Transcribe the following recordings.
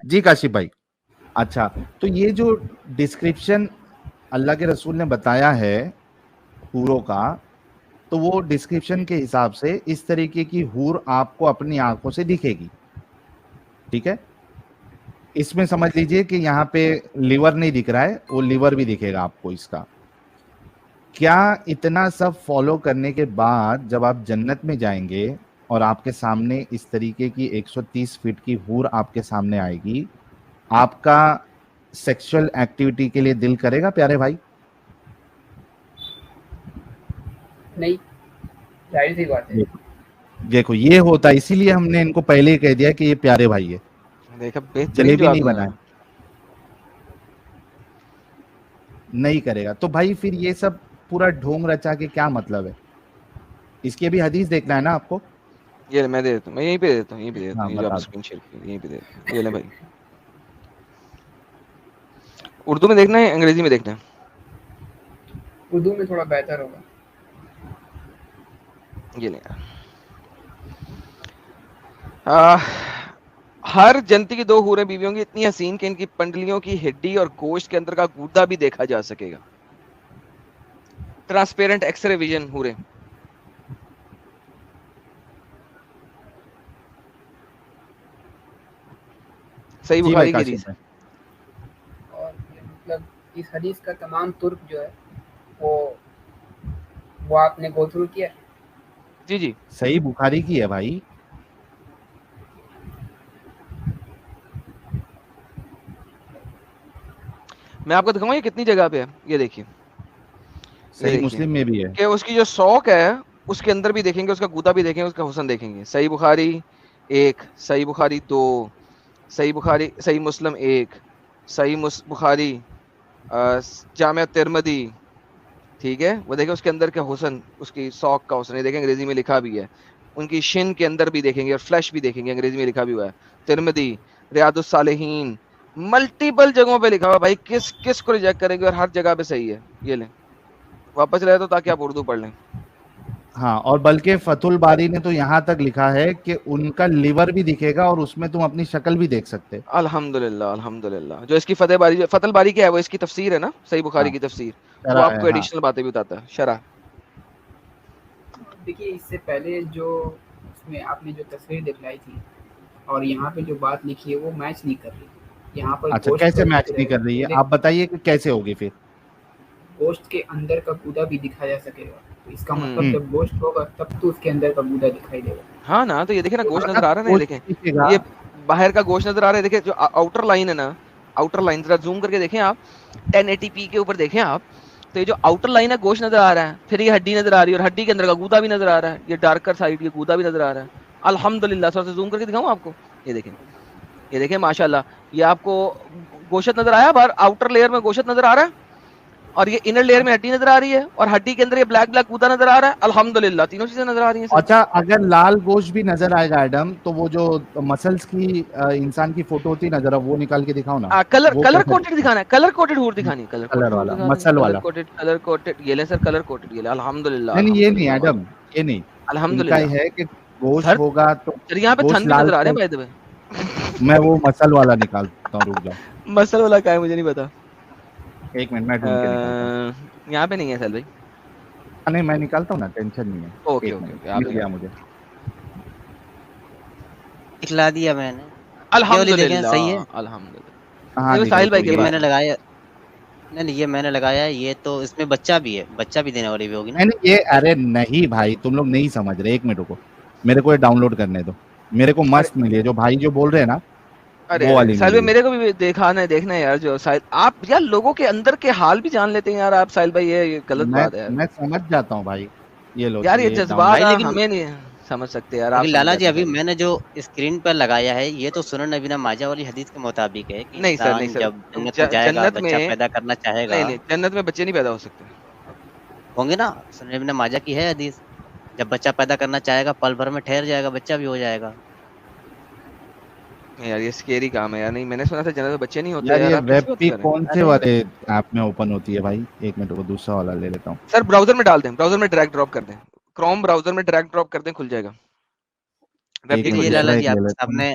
جی کاشف بھائی. اچھا تو یہ جو ڈسکرپشن اللہ کے رسول نے بتایا ہے حوروں کا, تو وہ ڈسکرپشن کے حساب سے اس طریقے کی حور آپ کو اپنی آنکھوں سے دکھے گی, ٹھیک ہے. اس میں سمجھ لیجئے کہ یہاں پہ لیور نہیں دکھ رہا ہے, وہ لیور بھی دکھے گا آپ کو اس کا. کیا اتنا سب فالو کرنے کے بعد جب آپ جنت میں جائیں گے اور آپ کے سامنے اس طریقے کی 130 فٹ کی حور آپ کے سامنے آئے گی, آپ کا سیکشل ایکٹیویٹی کے لیے دل کرے گا پیارے بھائی؟ نہیں, ظاہر سی بات ہے. دیکھو یہ ہوتا ہے, اسی لیے ہم نے ان کو پہلے ہی کہہ دیا کہ یہ پیارے بھائی ہے, دیکھا بہترین جلیبی جواب نہیں دیا. بنائے, نہیں کرے گا. تو بھائی پھر یہ سب پورا ڈھونگ رچا کے کیا مطلب ہے؟ اس کی بھی حدیث دیکھنا ہے نا آپ کو. یہ میں دے دیتا ہوں, میں یہیں پہ دے دیتا ہوں, یہیں پہ دے دیتا ہاں ہوں, یہ جو آپ بتا نے دو. اسکرین شیئر کی یہیں پہ دے دیتا ہوں. یہ لیں بھائی, اردو میں دیکھنا ہے انگریزی میں دیکھنا ہے؟ اردو میں تھوڑا بہتر ہوگا. یہ لیں. ہر جنتی کی 2 حوریں بیوی ہوں گی اتنی حسین کہ ان کی پنڈلیوں کی ہڈی اور گوشت کے اندر کا گودا بھی دیکھا جا سکے گا. ٹرانسپیرنٹ ایکس رے ویژن حوریں. صحیح جی بھائی بخاری کی کاشف حدیث ہے. بھائی. اور یہ مطلب اس حدیث کا تمام ترک جو ہے وہ آپ نے گو تھرو کیا. جی جی صحیح بخاری کی ہے بھائی. میں آپ کو دکھاؤں یہ کتنی جگہ پہ ہے. یہ دیکھیے, یہ صحیح دیکھیے مسلم میں بھی ہے. کہ اس کی جو سوک ہے اس کے اندر بھی دیکھیں گے, اس کا گودا بھی دیکھیں گے, اس کا حسن دیکھیں گے. صحیح بخاری 1, صحیح بخاری 2, صحیح بخاری, صحیح مسلم 1, صحیح بخاری, جامع ترمذی, ٹھیک ہے. وہ دیکھیں اس کے اندر کیا حسن, اس کی سوک کا حسن. یہ دیکھیں انگریزی میں لکھا بھی ہے. ان کی شن کے اندر بھی دیکھیں گے اور فلیش بھی دیکھیں گے, انگریزی میں لکھا بھی ہوا ہے. ترمذی, ریاض الصالحین, ملٹیپل جگہوں پہ لکھا ہوا. بھائی کس کس کو ریجیکٹ کریں گے, اور ہر جگہ پہ صحیح ہے. یہ لیں واپس لے تو تاکہ آپ اردو پڑھ لیں. ہاں, اور بلکہ فتح الباری نے تو یہاں تک لکھا ہے کہ ان کا لیور بھی دکھے گا اور اس میں تم اپنی شکل بھی دیکھ سکتے. الحمدللہ الحمدللہ. جو اس کی فتح الباری کیا ہے, وہ اس کی تفسیر ہے نا, صحیح بخاری ہاں کی تفسیر. وہ شرح آپ ہے, کو ہاں. ایڈیشنل باتیں بھی بتاتا ہے, شرح. دیکھیے اس سے پہلے جو اس میں آپ نے جو تصویر دکھلائی تھی اور یہاں پہ جو بات لکھی ہے وہ میچ نہیں کر رہی. یہاں پر اچھا گوشت کا کیسے میچ ذکر نہیں ہے, کر رہی ہے, آپ بتائیے کہ کیسے ہوگی پھر. گوشت کے اندر کا گودا بھی دکھایا جا سکے گا, تو اس کا مطلب ہوں. جب گوشت ہوگا تب تو اس کے اندر کا گودا دکھائی دے گا. ہاں نا, تو یہ دیکھیں نا گوشت نظر آ رہا ہے نا, یہ دیکھیں دکھے گا. یہ باہر کا گوشت نظر آ رہا ہے. دیکھیں جو آؤٹر لائن ہے نا, آؤٹر لائن ذرا زوم کر کے دیکھیں آپ, 1080p کے اوپر دیکھیں آپ, تو یہ جو آؤٹر لائن ہے گوشت نظر آ رہا ہے. پھر یہ ہڈی نظر آ رہی ہے, اور ہڈی کے اندر کا گودا بھی نظر آ رہا ہے. یہ ڈارکر سائڈ یہ گودا بھی نظر آ رہا ہے. الحمدللہ. سر سے زوم کر کے دکھاؤں آپ کو, یہ دیکھیں, یہ دیکھیں ماشاءاللہ. یہ آپ کو گوشت نظر آیا, باہر آؤٹر لیئر میں گوشت نظر آ رہا ہے, اور یہ انر لیئر میں ہڈی نظر آ رہی ہے, اور ہڈی کے اندر یہ بلیک بلیک گودا نظر آ رہا ہے. الحمدللہ تینوں چیزیں نظر آ رہی ہیں سر. اچھا اگر لال گوشت بھی نظر آئے گا ایڈم, تو وہ جو مسلس کی انسان کی فوٹو ہوتی ہے نا, ذرا وہ نکال کے دکھاؤ نا. وہ کلر کیسا کوٹڈ دکھتا دکھانا ہے, کلر کوٹڈ حور دکھانی ہے, کلر کوٹڈ حور والا, دکھا دیں, مسل والا. Colour quoted. یہ لیں سر کلر کوٹڈ, یہ لیں. الحمدللہ نہیں یہ نہیں الحمدللہ ایڈم, یہ نہیں. ان کا الحمدللہ. یہ ہے کہ گوشت سر ہوگا تو سر یہاں پہ گوشت تھن بھی لال نظر آ رہے ہیں کلر. بائی دا وے. میں وہ مسل والا نکالتا ہوں, رک جاؤ مسل والا کا ہے مجھے نہیں پتا. 1 منٹ, میں ڈھونڈ کے نکالتا ہوں. یہاں پہ نہیں ہے سر بھائی. نہیں میں نکالتا ہوں نا, ٹینشن نہیں ہے. اوکے 1 اوکے منٹ, اوکے, آپ مل گیا نکالیں. مجھے. دکھلا دیا میں نے. یہ والی دیکھیں الحمدللہ صحیح ہے. الحمدللہ. ہاں یہ دکھاؤ ساحل تو بھائی کے یہ یہ میں پاس نے ہے. لگایا. نہیں یہ میں نے لگایا. یہ تو اس میں بچہ بھی ہے, بچہ بھی دینے والی بھی ہوگی نا. نہیں یہ, ارے نہیں بھائی تم لوگ نہیں سمجھ رہے. 1 منٹ رکو, میرے کو یہ ڈاؤن لوڈ کرنے دو. میرے کو ارے مست ملی ہے, جو بھائی جو بول رہے ہیں نا ارے وہ ارے والی ساحل ملی بھائی ہے. میرے کو بھی دیکھنا ہے یار. جو ساحل آپ یار لوگوں کے اندر کے حال بھی جان لیتے ہیں یار آپ ساحل بھائی, یہ غلط بات ہے یار. میں سمجھ جاتا ہوں بھائی. یہ لو یار یہ یہ ڈاؤن جذبات بھائی لوڈ. لیکن ہمیں نہیں سمجھ سکتے یار, آپ سمجھ لالا جی جاتے ہیں ابھی ساحل بھائی. میں نے جو اسکرین پر لگایا ہے یہ تو سنن ابن ماجہ والی حدیث کے مطابق ہے کہ نہیں سر نہیں انسان سر, جب جنت میں جائے گا, جنت بچہ میں پیدا کرنا چاہے نہیں گا. نہیں, جنت میں بچے نہیں پیدا ہو سکتے. ہوں گے نا, سنن ابن ماجہ کی ہے حدیث. جب بچہ پیدا کرنا چاہے گا پل بھر میں ٹھہر جائے گا, بچہ بھی ہو جائے گا. یار یہ اسکیری کام ہے یار. نہیں میں نے سنا تھا جنت میں بچے نہیں ہوتے یار یار, یہ آپ کیسی ویب بات پی کر رہے ہیں. کون سے ارے والے ایپ میں اوپن ہوتی ہے بھائی؟ 1 منٹ کو دوسرا والا لے لیتا ہوں. سر براؤزر میں ڈال دیں, براؤزر میں ڈریگ ڈراپ کر دیں, کروم براؤزر میں ڈریگ ڈراپ کر دیں, کھل جائے گا. ویب 1 کی منٹ یہ کھل جائے لالا گا. دوسرا جی ایک لے لیتا آپ ہوں. نے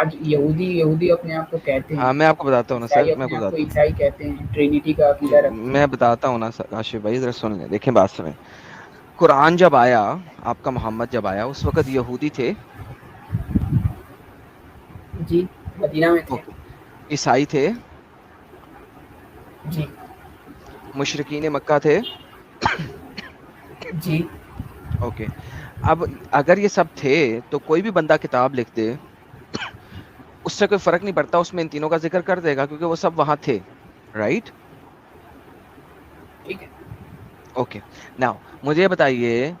آج یہودی اپنے آپ کو کہتے ہیں, ہاں میں آپ کو بتاتا ہوں نا عیسائی سر, میں اپنے آپ کو آپ کو بتاتا عیسائی کہتے ہیں, ٹرینیٹی کا عقیدہ رکھتے ہیں. میں بتاتا ہوں نا سر کاشف بھائی, ذرا سن لیں, دیکھیں بات سنیں. قرآن جب آیا, آپ کا محمد جب آیا, اس وقت یہودی تھے, جی مدینہ میں تھے. اوکے, عیسائی تھے, جی مشرکین مکہ تھے, جی اوکے. اب اگر یہ سب تھے تو کوئی بھی بندہ کتاب لکھ دے, اس سے کوئی فرق نہیں پڑتا, اس میں ان تینوں کا ذکر کر دے گا کیونکہ وہ سب وہاں تھے, رائٹ؟ ٹھیک ہے. اوکے. ناؤ مجھے بتائیے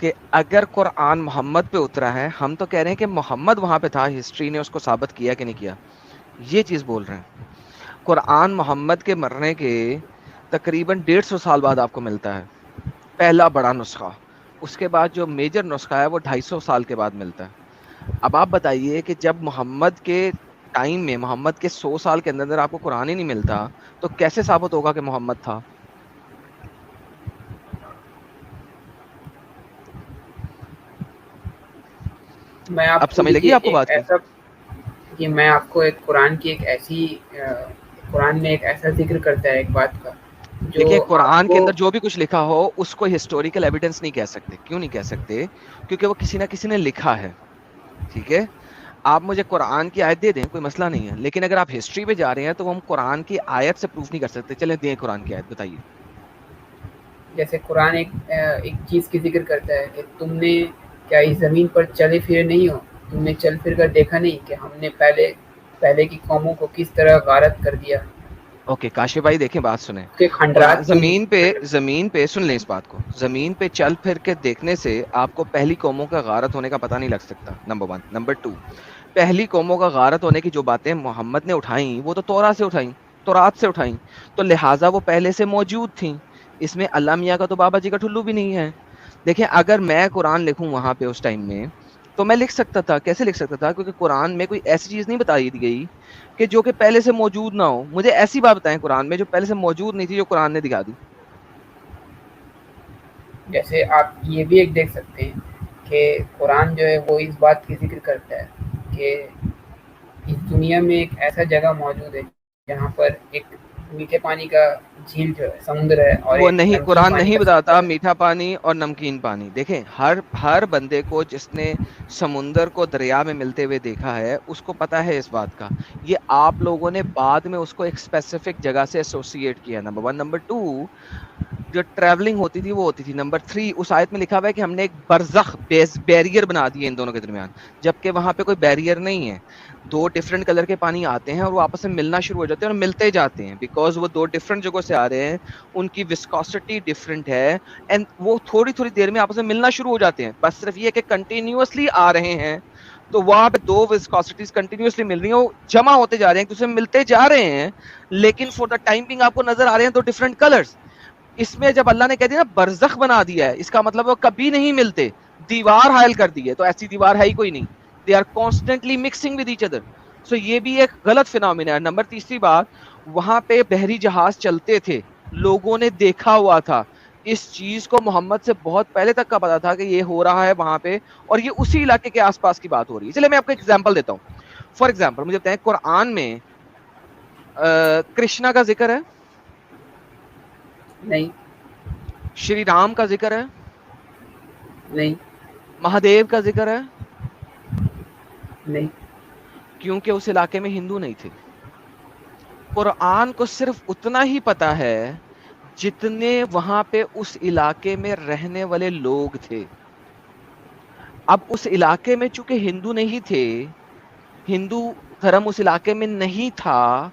کہ اگر قرآن محمد پہ اترا ہے, ہم تو کہہ رہے ہیں کہ محمد وہاں پہ تھا, ہسٹری نے اس کو ثابت کیا کہ نہیں کیا, یہ چیز بول رہے ہیں. قرآن محمد کے مرنے کے تقریباً 150 سال بعد آپ کو ملتا ہے پہلا بڑا نسخہ, اس کے بعد جو میجر نسخہ ہے وہ 250 سال کے بعد ملتا ہے. اب آپ بتائیے کہ جب محمد کے ٹائم میں, محمد کے 100 سال کے اندر آپ کو قرآن ہی نہیں ملتا, تو کیسے ثابت ہوگا کہ محمد تھا؟ میں آپ اب کو سمجھ لگی دیکھیے آپ کو ایک بات کی؟ ایسا, کہ میں آپ کو ایک قرآن کی ایک ایسی قرآن میں ایک ایسا ذکر کرتا ہے ایک بات کا جو دیکھیں آپ قرآن کے کو, اندر جو بھی کچھ لکھا ہو اس کو ہسٹوریکل ایویڈنس نہیں کہہ سکتے. کیوں نہیں کہہ سکتے؟ کیونکہ وہ کسی نہ کسی نے لکھا ہے, ٹھیک ہے. آپ مجھے قرآن کی آیت دے دیں, کوئی مسئلہ نہیں ہے, لیکن اگر آپ ہسٹری پہ جا رہے ہیں تو ہم قرآن کی آیت سے پروف نہیں کر سکتے. چلیں دیں قرآن کی آیت, بتائیے. جیسے قرآن ایک چیز کی ذکر کرتا ہے کہ تم نے کیا اس زمین پر چلے پھرے نہیں ہو, تم نے چل پھر کر دیکھا نہیں کہ ہم نے پہلے کی قوموں کو کس طرح غارت کر دیا. اوکے کاشف بھائی دیکھیں بات سنیں, اس کے کھنڈرات زمین پہ سن لیں اس بات کو, زمین پہ چل پھر کے دیکھنے سے آپ کو پہلی قوموں کا غارت ہونے کا پتہ نہیں لگ سکتا, نمبر 1. نمبر 2, پہلی قوموں کا غارت ہونے کی جو باتیں محمد نے اٹھائیں وہ تو تورات سے اٹھائیں, تورات سے اٹھائیں, تو لہٰذا وہ پہلے سے موجود تھیں. اس میں اللہ میاں کا تو بابا جی کا ٹھلو بھی نہیں ہے. دیکھیں اگر میں قرآن لکھوں وہاں پہ اس ٹائم میں تو میں لکھ سکتا تھا. کیسے لکھ سکتا تھا؟ کیونکہ قرآن میں کوئی ایسی چیز نہیں بتائی دی گئی کہ جو کہ پہلے سے موجود نہ ہو. مجھے ایسی بات بتائیں قرآن میں جو پہلے سے موجود نہیں تھی, جو قرآن نے دکھا دی. جیسے آپ یہ بھی ایک دیکھ سکتے ہیں کہ قرآن جو ہے وہ اس بات کی ذکر کرتا ہے کہ اس دنیا میں ایک ایسا جگہ موجود ہے جہاں پر ایک میٹھے پانی کا جھیل جو ہے سمندر ہے, اور وہ ایک نہیں, نمکین قرآن پانی نہیں کا بتاتا سمندر ہے. میٹھا پانی اور نمکین پانی. دیکھیں ہر بندے کو جس نے سمندر کو دریا میں ملتے ہوئے دیکھا ہے اس کو پتا ہے اس بات کا. یہ آپ لوگوں نے بعد میں اس کو ایک اسپیسیفک جگہ سے ایسوسیٹ کیا, نمبر 1. نمبر 2, جو ٹریولنگ ہوتی تھی وہ ہوتی تھی. نمبر 3, اس آیت میں لکھا ہوا ہے کہ ہم نے ایک برزخ بیریئر بنا دیے ان دونوں کے درمیان, جبکہ وہاں پہ کوئی بیریئر نہیں ہے. 2 ڈفرنٹ کلر کے پانی آتے ہیں اور وہ آپس میں ملنا شروع ہو جاتے ہیں اور ملتے جاتے ہیں, بیکاز وہ 2 ڈفرنٹ جگہوں سے آ رہے ہیں, ان کی وسکوسٹی ڈفرنٹ ہے, اینڈ وہ تھوڑی تھوڑی دیر میں آپس میں ملنا شروع ہو جاتے ہیں. بس صرف یہ کہ کنٹینیوسلی آ رہے ہیں, تو وہاں پہ 2 وسکوسٹیز کنٹینیوسلی مل رہی ہیں, وہ جمع ہوتے جا رہے ہیں, ایک دوسرے میں ملتے جا رہے ہیں, لیکن فور دا ٹائم بینگ آپ کو نظر آ رہے ہیں 2 ڈفرنٹ کلرز. اس میں جب اللہ نے کہہ دیا نا برزخ بنا دیا ہے, اس کا مطلب وہ کبھی نہیں ملتے, دیوار حائل کر دی ہے. تو ایسی دیوار ہے ہی کوئی نہیں, they are constantly mixing with each other. So یہ بھی ایک غلط فینومینا ہے. نمبر 3 بات, وہاں پہ بحری جہاز چلتے تھے, لوگوں نے دیکھا ہوا تھا. اس چیز کو محمد سے بہت پہلے تک کا پتا تھا کہ یہ ہو رہا ہے وہاں پہ, اور یہ اسی علاقے کے آس پاس کی بات ہو رہی ہے. چلے میں آپ کو ایگزامپل دیتا ہوں. فار ایگزامپل مجھے بتائیں قرآن میں کرشنا کا ذکر ہے؟ نہیں. شری رام کا ذکر ہے؟ نہیں. مہادیو کا ذکر ہے؟ نہیں. کیونکہ اس علاقے میں ہندو نہیں تھے. قرآن کو صرف اتنا ہی پتا ہے جتنے وہاں پہ اس علاقے میں رہنے والے لوگ تھے. اب اس علاقے میں چونکہ ہندو نہیں تھے, ہندو دھرم اس علاقے میں نہیں تھا,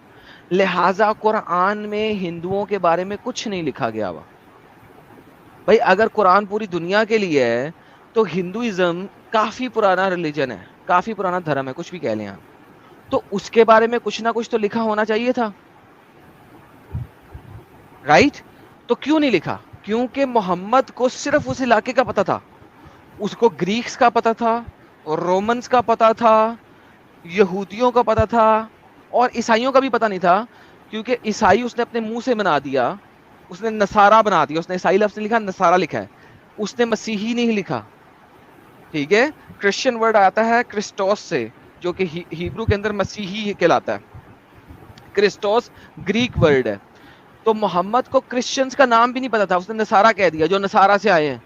لہذا قرآن میں ہندوؤں کے بارے میں کچھ نہیں لکھا گیا ہوا. بھائی اگر قرآن پوری دنیا کے لیے ہے تو ہندوازم کافی پرانا ریلیجن ہے, کافی پرانا دھرم ہے, کچھ بھی کہہ لیں آپ, تو اس کے بارے میں کچھ نہ کچھ تو لکھا ہونا چاہیے تھا, رائٹ؟ تو کیوں نہیں لکھا؟ کیونکہ محمد کو صرف اس علاقے کا پتا تھا. اس کو گریکس کا پتا تھا, رومنز کا پتا تھا, یہودیوں کا پتا تھا, اور عیسائیوں کا بھی پتا نہیں تھا, کیونکہ عیسائی اس نے اپنے منہ سے بنا دیا, اس نے نصارہ بنا دیا. اس نے عیسائی لفظ نہیں لکھا, نصارہ لکھا ہے, اس نے مسیحی نہیں لکھا. ٹھیک ہے, کرسچن ورڈ آتا ہے کرسٹوس سے, جو کہ ہیبرو کے اندر مسیحی کہلاتا ہے. کرسٹوس گریک ورڈ ہے. تو محمد کو کرسچنز کا نام بھی نہیں پتا تھا, اس نے نصارہ کہہ دیا, جو نصارہ سے آئے ہیں,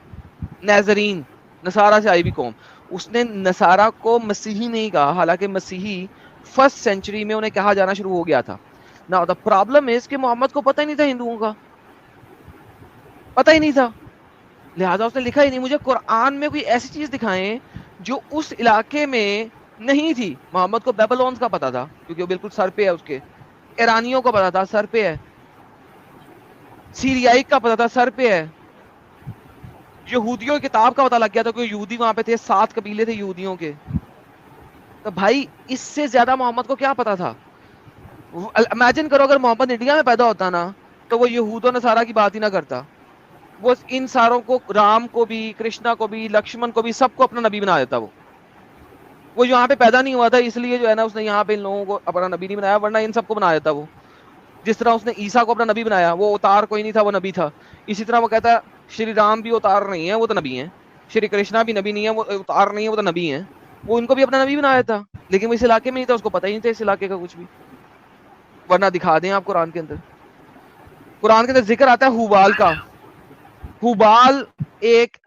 نیزرین, نصارہ سے آئی بھی قوم. اس نے نصارہ کو مسیحی نہیں کہا, حالانکہ مسیحی فرسٹ سینچری میں انہیں کہا جانا شروع ہو گیا تھا. نا دا پرابلم از کہ محمد کو پتہ ہی نہیں تھا ہندوؤں کا, پتہ ہی نہیں تھا, لہٰذا اس نے لکھا ہی نہیں. مجھے قرآن میں کوئی ایسی چیز دکھائیں جو اس علاقے میں نہیں تھی. محمد کو بیبلونز کا پتا تھا کیونکہ وہ بالکل سر پہ ہے, اس کے ایرانیوں کا پتا تھا سر پہ ہے, سیریائی کا پتا تھا سر پہ ہے, یہودیوں کی کتاب کا پتا لگ گیا تھا کہ یہودی وہاں پہ تھے, 7 قبیلے تھے یہودیوں کے. تو بھائی اس سے زیادہ محمد کو کیا پتا تھا؟ امیجن کرو اگر محمد انڈیا میں پیدا ہوتا نا تو وہ یہود و نصارہ کی بات ہی نہ کرتا, وہ ان ساروں کو, رام کو بھی, کرشنا کو بھی, لکشمن کو بھی, سب کو اپنا نبی بنا دیتا. وہ یہاں پہ پیدا نہیں ہوا تھا اس لیے جو ہے نا اس نے یہاں پہ ان لوگوں کو اپنا نبی نہیں بنایا, ورنہ ان سب کو بنا دیتا. وہ جس طرح اس نے عیسیٰ کو اپنا نبی بنایا, وہ اتار کوئی نہیں تھا, وہ نبی تھا. اسی طرح وہ کہتا ہے شری رام بھی اتار نہیں ہے, وہ تو نبی ہیں. شری کرشنا بھی نبی نہیں ہے, وہ اتار نہیں ہے, وہ تو نبی ہیں. وہ ان کو بھی اپنا نبی بنایا تھا, لیکن وہ اس علاقے میں نہیں تھا, اس کو پتہ ہی نہیں تھا اس علاقے کا کچھ بھی. ورنہ دکھا دیں آپ قرآن کے اندر, قرآن کے اندر ذکر آتا ہے ہوبال کا. ہوبال ایک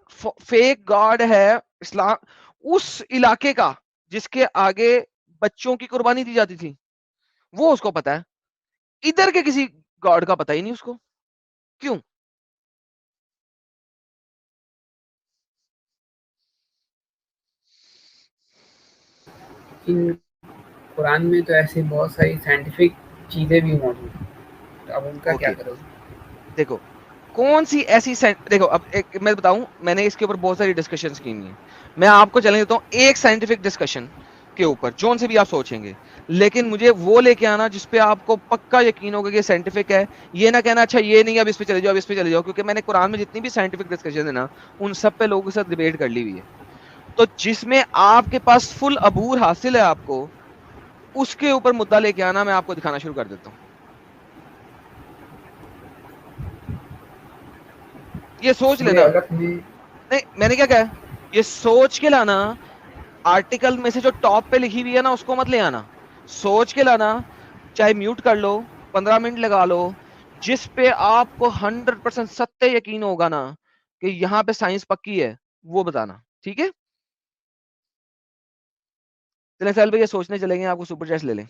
فیک گاڈ ہے اسلام اس علاقے کا جس کے آگے بچوں کی قربانی دی جاتی تھی, وہ اس کو پتا ہے. ادھر کے کسی گاڈ کا پتہ ہی نہیں اس کو. کیوں؟ ان قرآن میں تو ایسی بہت ساری سائنٹیفک چیزیں بھی موجود ہیں, تو اب ان کا کیا کرو گے؟ دیکھو کون سی ایسی دیکھو اب ایک میں بتاؤں, میں نے اس کے اوپر بہت ساری ڈسکشنز کی ہیں. میں آپ کو چلنے دیتا ہوں ایک سائنٹیفک ڈسکشن کے اوپر جون سے بھی آپ سوچیں گے, لیکن مجھے وہ لے کے آنا جس پہ آپ کو پکا یقین ہوگا کہ سائنٹیفک ہے. یہ نہ کہنا اچھا یہ نہیں, اب اس پہ چلے جاؤ, اب اس پہ چلے جاؤ, کیونکہ میں نے قرآن میں جتنی بھی سائنٹیفک ڈسکشن ہے نا ان سب پہ لوگوں کے ساتھ ڈیبیٹ کر لی ہوئی ہے. تو جس میں آپ کے پاس فل عبور حاصل ہے آپ کو, اس کے اوپر مدعا لے کے آنا, میں آپ کو دکھانا شروع کر دیتا ہوں. یہ سوچ لینا, نہیں میں نے کیا کہا, یہ سوچ کے لانا. آرٹیکل میں سے جو ٹاپ پہ لکھی ہوئی ہے نا اس کو مت لے آنا, سوچ کے لانا. چاہے میوٹ کر لو, 15 منٹ لگا لو, جس پہ آپ کو 100% ستے یقین ہوگا نا کہ یہاں پہ سائنس پکی ہے, وہ بتانا. ٹھیک ہے, چلیں سہیل بھائی یہ سوچنے چلیں گے, آپ کو سپر چیٹ لے لیں.